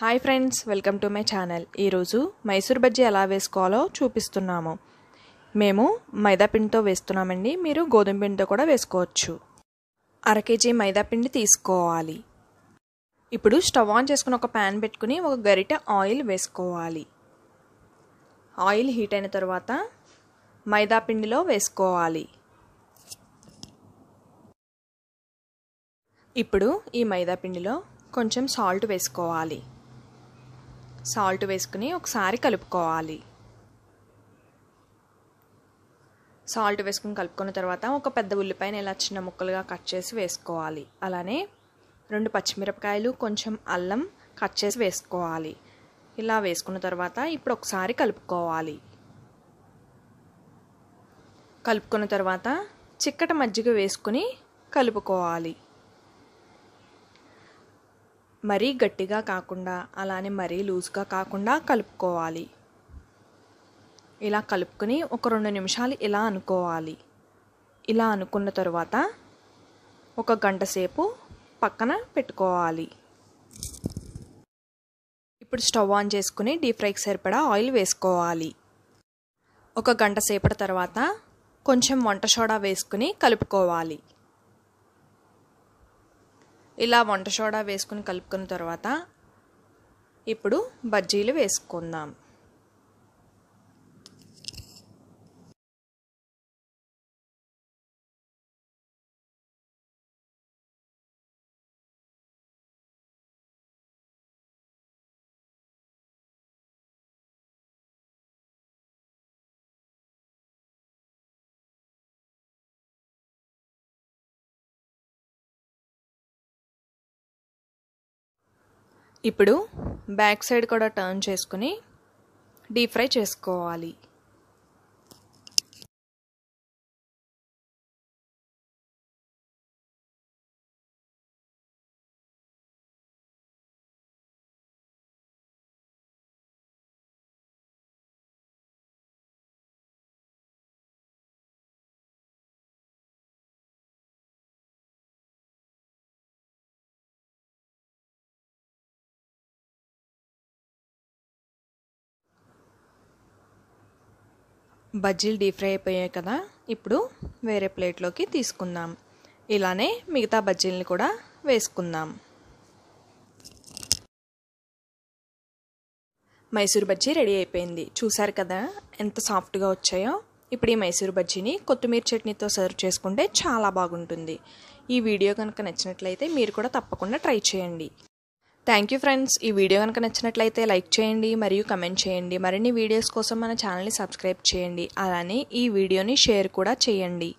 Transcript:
Hi friends, welcome to my channel. ఈరోజు మైసూర్ బజ్జీ ఎలా వేసుకోవాలో చూపిస్తున్నాము. మేము మైదా పిండితో వేస్తున్నామండి. మీరు గోధుమ పిండితో కూడా వేసుకోవచ్చు. 1/2 kg మైదా పిండి తీసుకోవాలి. ఇప్పుడు స్టవ్ ఆన్ చేసుకుని ఒక ప్యాన్ పెట్టుకుని ఒక గరిటె ఆయిల్ వేసుకోవాలి. ఆయిల్ హీట్ అయిన తర్వాత మైదా పిండిలో వేసుకోవాలి. ఇప్పుడు ఈ మైదా పిండిలో కొంచెం సాల్ట్ వేసుకోవాలి. సాల్ట్ వేసుకుని ఒకసారి కలుపుకోవాలి. సాల్ట్ వేసుకుని కలుపుకున్న తర్వాత ఒక పెద్ద ఉల్లిపాయని ఇలా చిన్న ముక్కలుగా కట్ చేసి వేసుకోవాలి. అలానే 2 పచ్చిమిరపకాయలు, కొంచెం అల్లం కట్ చేసి వేసుకోవాలి. ఇలా వేసుకున్న తర్వాత ఇప్పుడు ఒకసారి కలుపుకోవాలి. కలుపుకున్న తర్వాత చిక్కటి మజ్జిగ వేసుకుని కలుపుకోవాలి. మరీ గట్టిగా కాకుండా అలానే మరీ లూజ్గా కాకుండా కలుపుకోవాలి. ఇలా కలుపుకొని ఒక 2 నిమిషాలు ఇలా అనుకోవాలి. ఇలా అనుకున్న తర్వాత ఒక గంట సేపు పక్కన పెట్టుకోవాలి. ఇప్పుడు స్టవ్ ఆన్ చేసుకుని డీప్ ఫ్రైకి సరిపడా ఆయిల్ వేసుకోవాలి. ఒక గంట సేపటి తర్వాత కొంచెం వంట సోడా వేసుకుని కలుపుకోవాలి. ఇలా వంట సోడా వేసుకుని కలుపుకున్న తర్వాత ఇప్పుడు బజ్జీలు వేసుకుందాం. ఇప్పుడు బ్యాక్ సైడ్ కూడా టర్న్ చేసుకుని డీప్ ఫ్రై చేసుకోవాలి. బజ్జీలు డీప్ ఫ్రై అయిపోయాయి కదా, ఇప్పుడు వేరే ప్లేట్లోకి తీసుకుందాం. ఇలానే మిగతా బజ్జీలని కూడా వేసుకుందాం. మైసూర్ బజ్జీ రెడీ అయిపోయింది. చూసారు కదా ఎంత సాఫ్ట్గా వచ్చాయో. ఇప్పుడు ఈ మైసూర్ బజ్జీని కొత్తిమీర చట్నీతో సర్వ్ చేసుకుంటే చాలా బాగుంటుంది. ఈ వీడియో కనుక నచ్చినట్లయితే మీరు కూడా తప్పకుండా ట్రై చేయండి. Thank you friends. ఈ వీడియో కనుక నచ్చినట్లయితే లైక్ చేయండి మరియు కమెంట్ చేయండి. మరిన్ని వీడియోస్ కోసం మన ఛానల్ని సబ్స్క్రైబ్ చేయండి. అలానే ఈ వీడియోని షేర్ కూడా చేయండి.